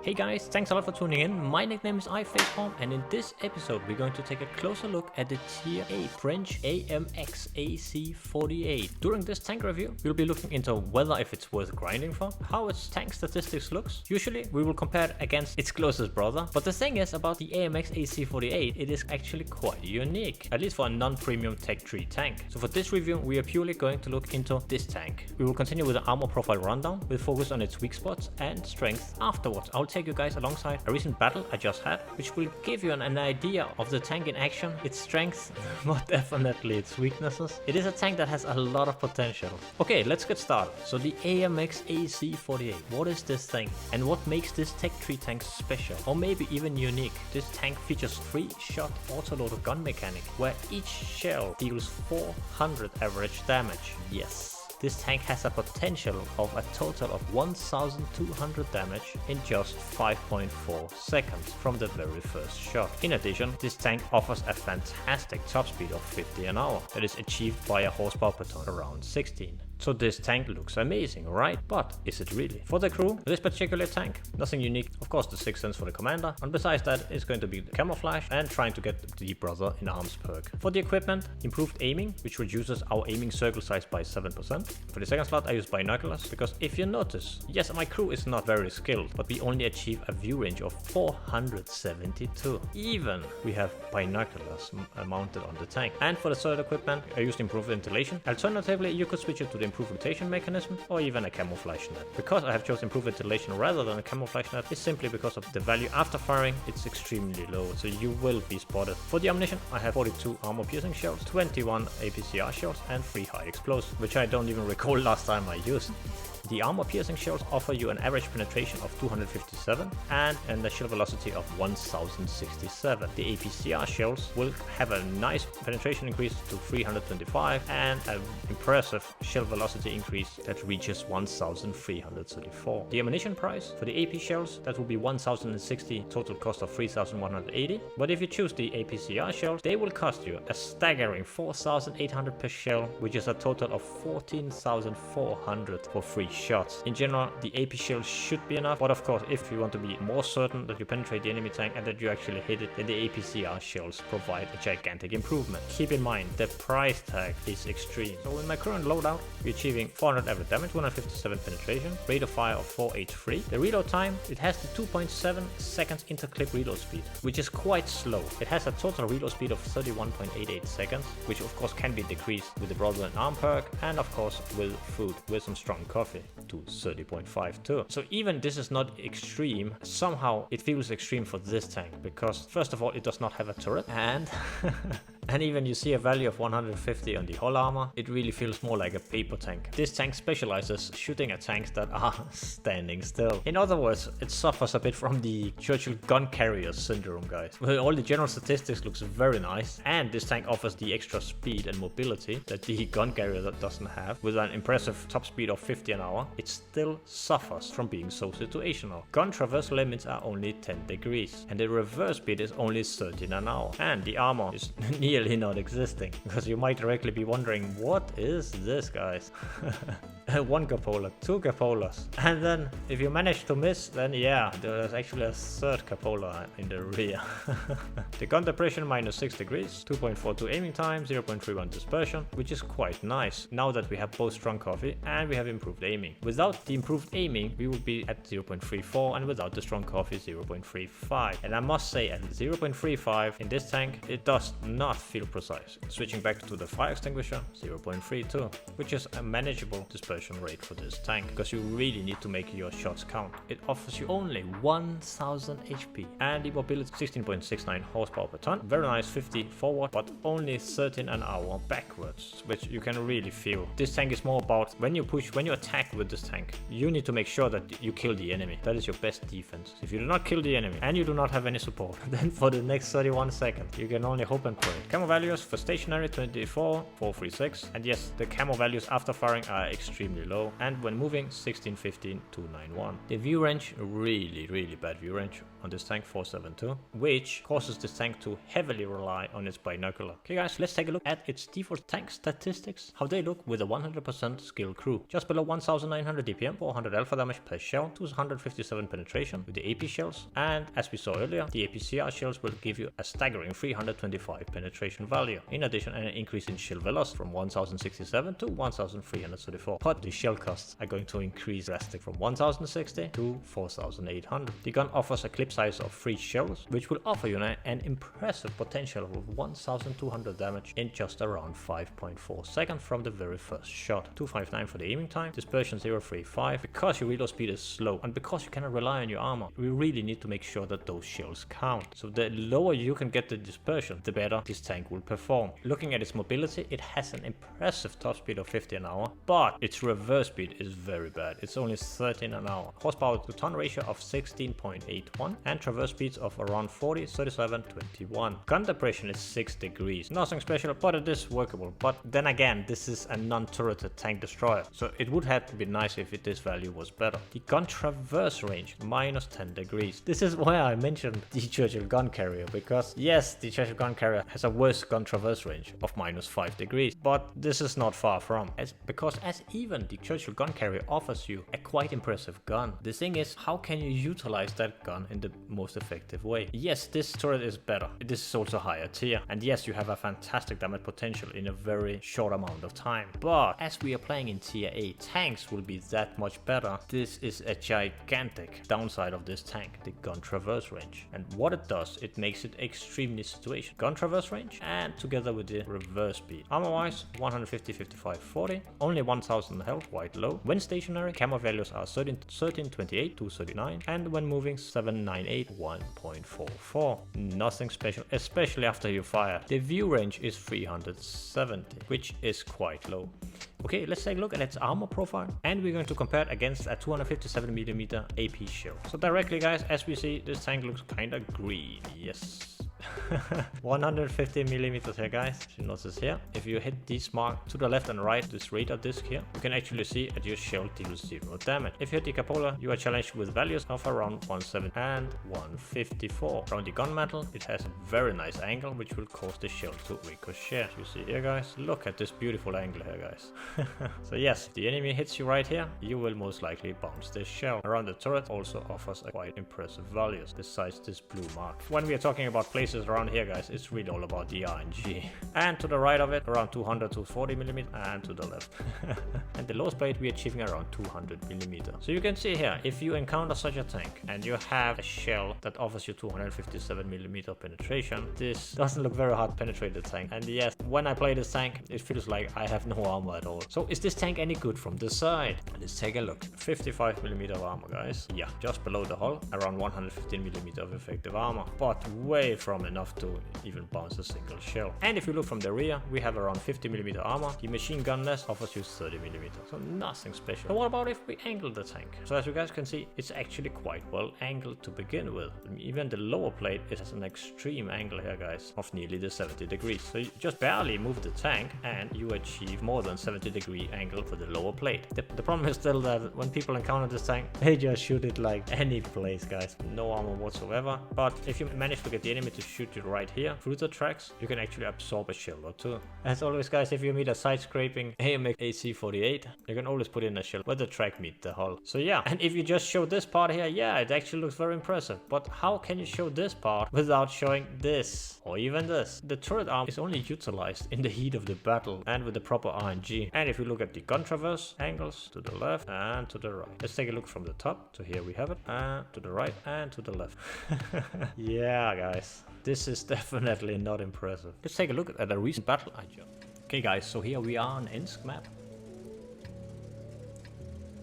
Hey guys, thanks a lot for tuning in. My nickname is iFacePalm, and in this episode we're going to take a closer look at the Tier 8 French AMX AC 48. During this tank review, we'll be looking into whether if it's worth grinding for, how its tank statistics looks. Usually we will compare it against its closest brother, but the thing is about the AMX AC 48, it is actually quite unique, at least for a non-premium Tech 3 tank. So for this review, we are purely going to look into this tank. We will continue with the armor profile rundown with focus on its weak spots and strength. Afterwards, I'll take you guys alongside a recent battle I just had, which will give you an idea of the tank in action, its strengths, but definitely its weaknesses. It is a tank that has a lot of potential. Okay, let's get started. So the AMX AC 48, what is this thing? And what makes this Tech 3 tank special? Or maybe even unique? This tank features 3-shot autoloader gun mechanic, where each shell deals 400 average damage. Yes. This tank has a potential of a total of 1200 damage in just 5.4 seconds from the very first shot. In addition, this tank offers a fantastic top speed of 50 an hour that is achieved by a horsepower per ton around 16. So this tank looks amazing, right? But is it really? For the crew, this particular tank, nothing unique. Of course, the 6th sense for the commander, and besides that, it's going to be the camouflage and trying to get the brother in arms perk. For the equipment, improved aiming, which reduces our aiming circle size by 7%. For the second slot, I use binoculars, because if you notice, yes, my crew is not very skilled, but we only achieve a view range of 472. Even we have binoculars mounted on the tank. And for the third equipment, I used improved ventilation. Alternatively, you could switch it to the improved rotation mechanism or even a camouflage net. Because I have chosen improved ventilation rather than a camouflage net, it's simply because of the value after firing, it's extremely low, so you will be spotted. For the ammunition, I have 42 armor piercing shells, 21 APCR shells and 3 high explosives, which I don't even recall last time I used. The armor piercing shells offer you an average penetration of 257 and a shell velocity of 1067. The APCR shells will have a nice penetration increase to 325 and an impressive shell velocity increase that reaches 1334. The ammunition price for the AP shells, that will be 1060, total cost of 3180. But if you choose the APCR shells, they will cost you a staggering 4800 per shell, which is a total of 14400 for free shots. In general, the AP shells should be enough, but of course, if you want to be more certain that you penetrate the enemy tank and that you actually hit it, then the APCR shells provide a gigantic improvement. Keep in mind, the price tag is extreme. So in my current loadout, we're achieving 400 average damage, 257 penetration, rate of fire of 4H3. The reload time, it has the 2.7 seconds interclip reload speed, which is quite slow. It has a total reload speed of 31.88 seconds, which of course can be decreased with the brother and arm perk, and of course with food, with some strong coffee, to 30.52. So even this is not extreme, somehow it feels extreme for this tank, because first of all, it does not have a turret, and and even you see a value of 150 on the hull armor, it really feels more like a paper tank. This tank specializes shooting at tanks that are standing still. In other words, it suffers a bit from the Churchill gun carrier syndrome, guys. Well, all the general statistics looks very nice, and this tank offers the extra speed and mobility that the gun carrier doesn't have. With an impressive top speed of 50 an hour, it still suffers from being so situational. Gun traverse limits are only 10 degrees, and the reverse speed is only 13 an hour, and the armor is nearly not existing, because you might directly be wondering, what is this, guys? 1 cupola, 2 cupolas, and then if you manage to miss, then yeah, there's actually a 3rd cupola in the rear. The gun depression -6 degrees, 2.42 aiming time, 0.31 dispersion, which is quite nice now that we have both strong coffee and we have improved aiming. Without the improved aiming, we would be at 0.34, and without the strong coffee, 0.35. And I must say, at 0.35 in this tank, it does not feel precise. Switching back to the fire extinguisher, 0.32, which is a manageable dispersion rate for this tank, because you really need to make your shots count. It offers you only 1000 HP, and the mobility 16.69 horsepower per ton. Very nice 50 forward, but only 13 an hour backwards, which you can really feel. This tank is more about when you push, when you attack with this tank, you need to make sure that you kill the enemy. That is your best defense. If you do not kill the enemy and you do not have any support, then for the next 31 seconds, you can only hope and pray Camo values for stationary 24, 436, and yes, the camo values after firing are extremely low, and when moving 16, 15, 291. The view range, really bad view range on this tank, 472, which causes this tank to heavily rely on its binocular. Okay guys, let's take a look at its default tank statistics, how they look with a 100% skill crew. Just below 1900 DPM, 400 alpha damage per shell, 257 penetration with the AP shells, and as we saw earlier, the APCR shells will give you a staggering 325 penetration value. In addition, an increase in shell velocity from 1067 to 1334, but the shell costs are going to increase drastic from 1060 to 4800. The gun offers a clip size of 3 shells, which will offer you an impressive potential of 1200 damage in just around 5.4 seconds from the very first shot. 259 for the aiming time, dispersion 035. Because your reload speed is slow and because you cannot rely on your armor, we really need to make sure that those shells count. So the lower you can get the dispersion, the better this tank will perform. Looking at its mobility, it has an impressive top speed of 50 an hour, but its reverse speed is very bad. It's only 13 an hour. Horsepower to ton ratio of 16.81 and traverse speeds of around 40, 37, 21. Gun depression is 6 degrees. Nothing special, but it is workable. But then again, this is a non-turreted tank destroyer, so it would have to be nice if this value was better. The gun traverse range, minus 10 degrees. This is why I mentioned the Churchill gun carrier, because yes, the Churchill gun carrier has a worse gun traverse range of minus 5 degrees, but this is not far from, because even the Churchill gun carrier offers you a quite impressive gun. The thing is, how can you utilize that gun in the most effective way? Yes, this turret is better. This is also higher tier, and yes, you have a fantastic damage potential in a very short amount of time. But as we are playing in tier 8, tanks will be that much better. This is a gigantic downside of this tank, the gun traverse range. And what it does, it makes it extremely situational. Gun traverse range and together with the reverse speed. Armor wise, 150, 55, 40. Only 1000 health, quite low. When stationary, camo values are 13, 28, 239, and when moving 798, 1.44. Nothing special, especially after you fire. The view range is 370, which is quite low. Okay, let's take a look at its armor profile, and we're going to compare it against a 257mm AP shell. So directly guys, as we see, this tank looks kinda green. Yes. 150mm here guys, you notice here, if you hit this mark to the left and right, this radar disc here, you can actually see that your shell deals 0 damage. If you hit the cupola, you are challenged with values of around 170 and 154. Around the gun mantle, it has a very nice angle which will cause the shell to ricochet. As you see here guys, look at this beautiful angle here guys. So yes, if the enemy hits you right here, you will most likely bounce this shell. Around the turret also offers a quite impressive values, besides this blue mark. When we are talking about places around here guys, it's really all about the RNG. And to the right of it, around 200 to 40mm, and to the left. And the lowest plate, we are achieving around 200mm. So you can see here, if you encounter such a tank and you have a shell that offers you 257mm penetration, this doesn't look very hard to penetrate the tank. And yes, when I play this tank, it feels like I have no armor at all. So is this tank any good from the side? Let's take a look. 55mm of armor guys. Yeah, just below the hull, around 115mm of effective armor, but way from enough to even bounce a single shell. And if you look from the rear, we have around 50mm armor. The machine gun nest offers you 30mm, so nothing special. But what about if we angle the tank? So as you guys can see, it's actually quite well angled to begin with. Even the lower plate is an extreme angle here guys, of nearly the 70 degrees. So you just barely move the tank and you achieve more than 70-degree angle for the lower plate. The problem is still that when people encounter this tank, they just shoot it like any place guys, no armor whatsoever. But if you manage to get the enemy to shoot you right here through the tracks, you can actually absorb a shell or two. As always guys, if you meet a side scraping AMX AC 48, you can always put in a shell where the track meet the hull. So yeah, and if you just show this part here, yeah, it actually looks very impressive. But how can you show this part without showing this or even this? The turret arm is only utilized in the heat of the battle and with the proper RNG. And if you look at the gun traverse angles, to the left and to the right. Let's take a look from the top. So here we have it, and to the right and to the left. Yeah guys, this is definitely not impressive. Let's take a look at a recent battle I jumped. Okay guys, so here we are on Ensk map.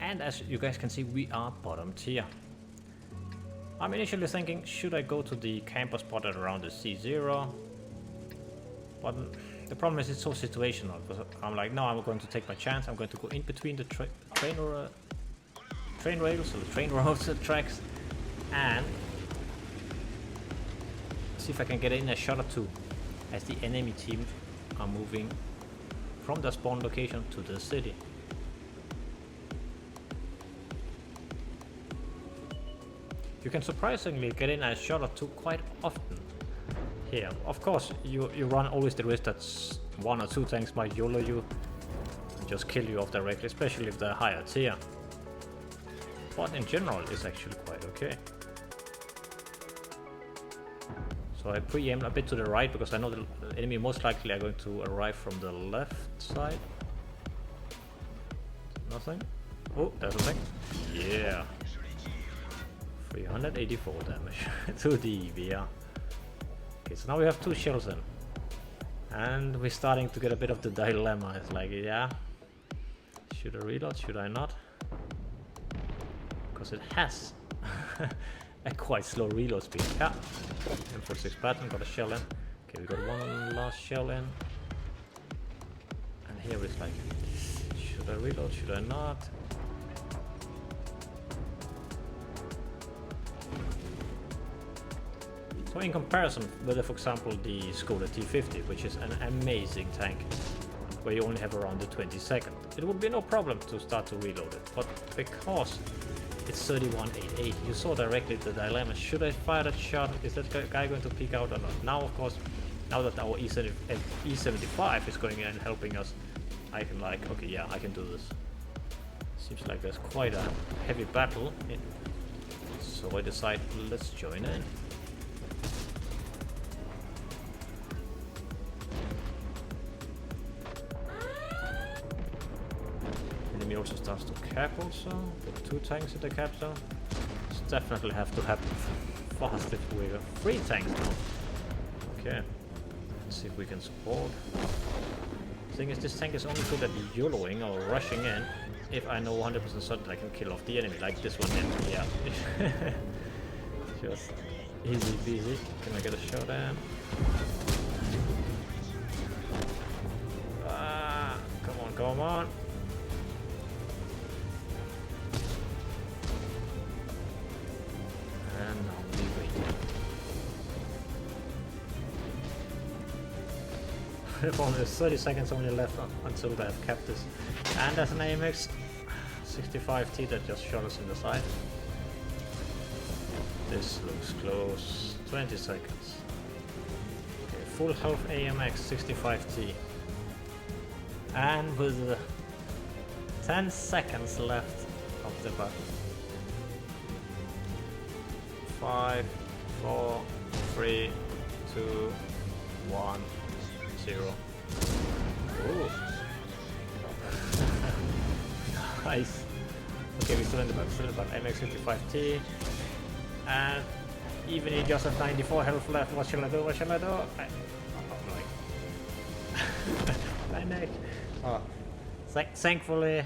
And as you guys can see, we are bottom tier. I'm initially thinking, should I go to the camper spotted around the C0? But the problem is it's so situational. I'm like, no, I'm going to take my chance. I'm going to go in between the train rails, so the train roads tracks, and see if I can get in a shot or two. as the enemy team are moving from the spawn location to the city. You can surprisingly get in a shot or two quite often here. Of course, you run always the risk that one or two tanks might YOLO you and just kill you off directly, especially if they're higher tier. But in general, it's actually quite okay. So I pre-aim a bit to the right because I know the enemy most likely are going to arrive from the left side. Nothing. Oh, there's a thing. Yeah. 384 damage to the EV. Okay, so now we have 2 shells in. And we're starting to get a bit of the dilemma. It's like, yeah, should I reload, should I not? Because it has a quite slow reload speed. Yeah, M46 pattern, got a shell in. Okay, we got one last shell in. And here it's like, should I reload, should I not? So in comparison with, for example, the Skoda T50, which is an amazing tank, where you only have around the 22nd, it would be no problem to start to reload it. But because it's 3188, you saw directly the dilemma. Should I fire that shot? Is that guy going to peek out or not? Now, of course, now that our E75 is going in and helping us, I can like, okay, yeah, I can do this. Seems like there's quite a heavy battle. So I decide, let's join in. Enemy also starts to cap also. Got 2 tanks in the cap zone. This definitely have to happen fast if we have 3 tanks now. Okay. Let's see if we can support. The thing is, this tank is only good at YOLOing or rushing in if I know 100% certain I can kill off the enemy, like this one did. Yeah. Just easy peasy. Can I get a shot in? Ah, come on, come on. And now we wait. There's 30 seconds only left until they have capped this. And there's an AMX 65T that just shot us in the side. This looks close. 20 seconds. Okay, full health AMX 65T. And with 10 seconds left of the battle. 5, 4, 3, 2, 1, 0. Ooh. Nice. Okay, we're still in the back, MX 55T. And even he just has 94 health left. What shall I do? What shall I do? Panic. Oh. Thankfully,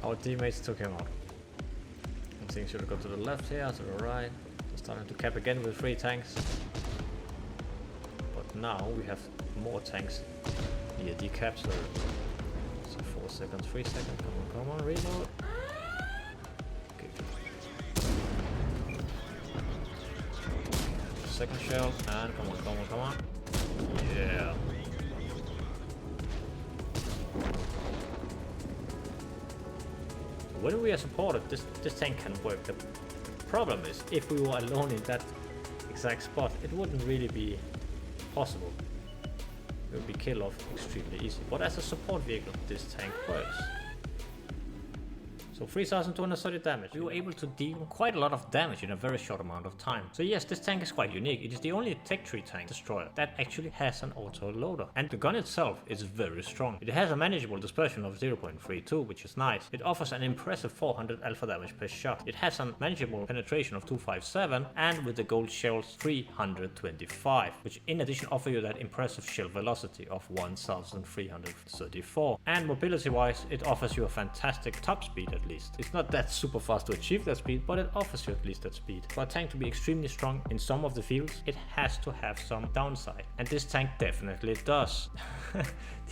our teammates took him out. I think should go to the left here, to the right. Starting to cap again with 3 tanks. But now we have more tanks near the cap, so 4 seconds, 3 seconds, come on, reload. Okay. Second shell, and come on. Yeah. When we are supported, this tank can work. The problem is, if we were alone in that exact spot, it wouldn't really be possible. It would be kill off extremely easy. But as a support vehicle, this tank works. So 3230 damage. We were able to deal quite a lot of damage in a very short amount of time. So yes, this tank is quite unique. It is the only Tech Tree tank destroyer that actually has an auto loader. And the gun itself is very strong. It has a manageable dispersion of 0.32, which is nice. It offers an impressive 400 alpha damage per shot. It has a manageable penetration of 257, and with the gold shells 325, which in addition offer you that impressive shell velocity of 1334. And mobility wise, it offers you a fantastic top speed at least. It's not that super fast to achieve that speed, but it offers you at least that speed. For a tank to be extremely strong in some of the fields, it has to have some downside. And this tank definitely does.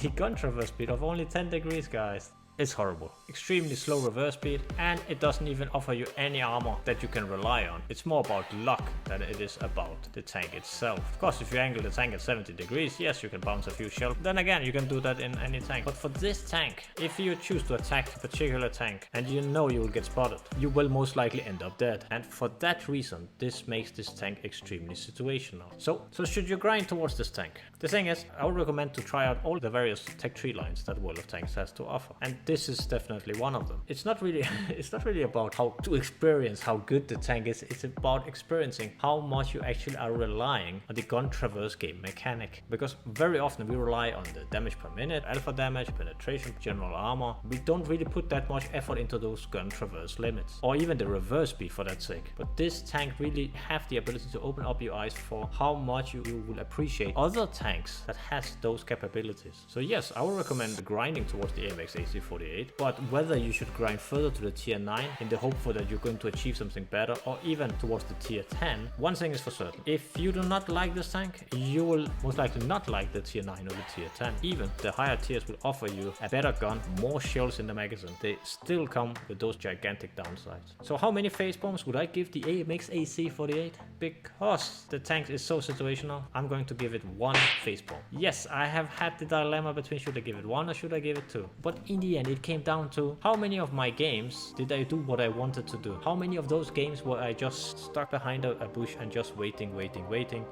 The gun traverse speed of only 10 degrees, guys. It's horrible. Extremely slow reverse speed, and it doesn't even offer you any armor that you can rely on. It's more about luck than it is about the tank itself. Of course, if you angle the tank at 70 degrees, yes, you can bounce a few shells. Then again, you can do that in any tank. But for this tank, if you choose to attack a particular tank and you know you will get spotted, you will most likely end up dead. And for that reason, this makes this tank extremely situational. So should you grind towards this tank? The thing is, I would recommend to try out all the various tech tree lines that WoT Tanks has to offer. And this is definitely one of them. It's not really about how to experience how good the tank is. It's about experiencing how much you actually are relying on the gun traverse game mechanic. Because very often we rely on the damage per minute, alpha damage, penetration, general armor. We don't really put that much effort into those gun traverse limits, or even the reverse speed for that sake. But this tank really have the ability to open up your eyes for how much you will appreciate other tanks that has those capabilities. So yes, I would recommend grinding towards the AMX AC 48, but whether you should grind further to the tier 9 in the hope for that you're going to achieve something better, or even towards the tier 10, one thing is for certain: if you do not like this tank, you will most likely not like the tier 9 or the tier 10. Even the higher tiers will offer you a better gun, more shells in the magazine. They still come with those gigantic downsides. So how many face bombs would I give the AMX AC 48? Because the tank is so situational, I'm going to give it 1 face bomb. Yes, I have had the dilemma between should I give it 1 or should I give it 2. But in the end, it came down to how many of my games did I do what I wanted to do? How many of those games were I just stuck behind a bush and just waiting?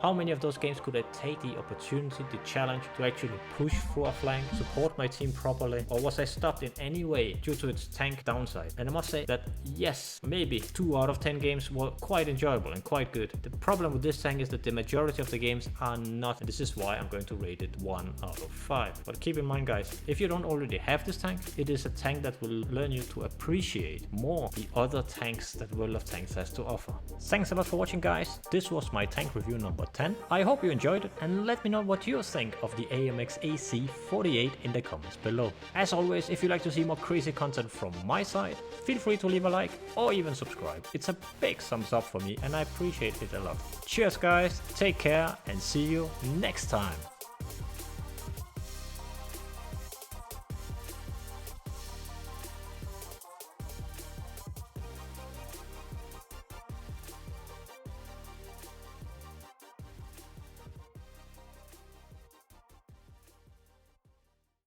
How many of those games could I take the opportunity, the challenge to actually push through a flank, support my team properly? Or was I stopped in any way due to its tank downside? And I must say that yes, maybe 2 out of 10 games were quite enjoyable and quite good. The problem with this tank is that the majority of the games are not, and this is why I'm going to rate it 1 out of 5. But keep in mind, guys, if you don't already have this tank, it is a tank that will learn you to appreciate more the other tanks that WoT Tanks has to offer. Thanks a lot for watching, guys. This was my tank review number 10. I hope you enjoyed it, and let me know what you think of the AMX AC 48 in the comments below. As always, if you'd like to see more crazy content from my side, feel free to leave a like or even subscribe. It's a big thumbs up for me and I appreciate it a lot. Cheers, guys, take care and see you next time.